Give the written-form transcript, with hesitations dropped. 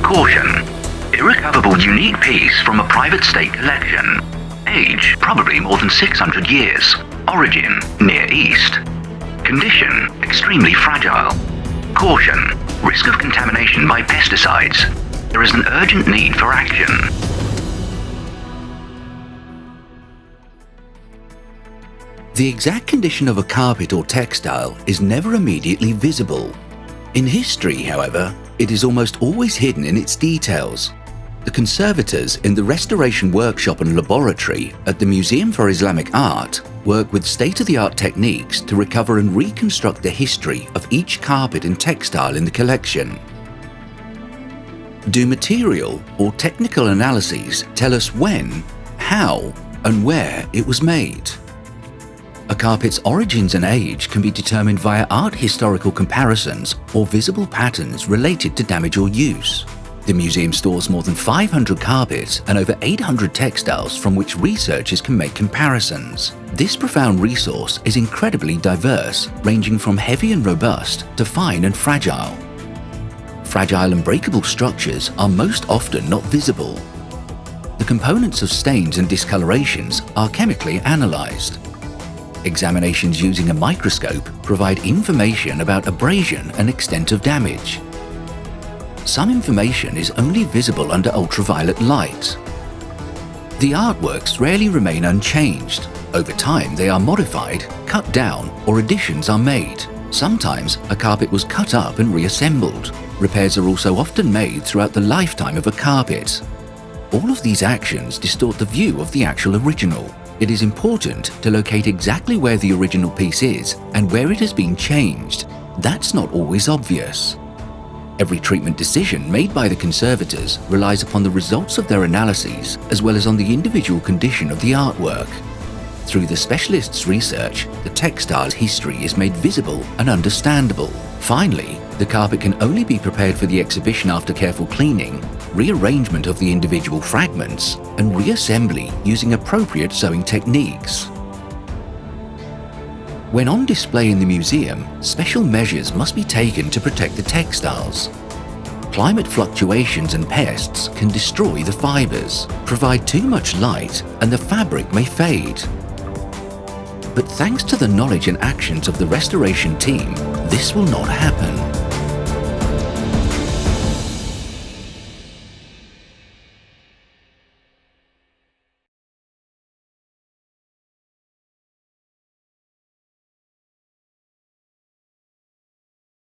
Caution: irrecoverable unique piece from a private state collection. Age, probably more than 600 years. Origin, Near East. Condition, extremely fragile. Caution: risk of contamination by pesticides. There is an urgent need for action. The exact condition of a carpet or textile is never immediately visible. In history, however, it is almost always hidden in its details. The conservators in the restoration workshop and laboratory at the Museum for Islamic Art work with state-of-the-art techniques to recover and reconstruct the history of each carpet and textile in the collection. Do material or technical analyses tell us when, how, and where it was made? A carpet's origins and age can be determined via art historical comparisons or visible patterns related to damage or use. The museum stores more than 500 carpets and over 800 textiles from which researchers can make comparisons. This profound resource is incredibly diverse, ranging from heavy and robust to fine and fragile. Fragile and breakable structures are most often not visible. The components of stains and discolorations are chemically analyzed. Examinations using a microscope provide information about abrasion and extent of damage. Some information is only visible under ultraviolet light. The artworks rarely remain unchanged. Over time, they are modified, cut down, or additions are made. Sometimes a carpet was cut up and reassembled. Repairs are also often made throughout the lifetime of a carpet. All of these actions distort the view of the actual original. It is important to locate exactly where the original piece is and where it has been changed. That's not always obvious. Every treatment decision made by the conservators relies upon the results of their analyses as well as on the individual condition of the artwork. Through the specialists' research, the textile's history is made visible and understandable. Finally, the carpet can only be prepared for the exhibition after careful cleaning, rearrangement of the individual fragments, and reassembly using appropriate sewing techniques. When on display in the museum, special measures must be taken to protect the textiles. Climate fluctuations and pests can destroy the fibers, provide too much light, and the fabric may fade. But thanks to the knowledge and actions of the restoration team, this will not happen.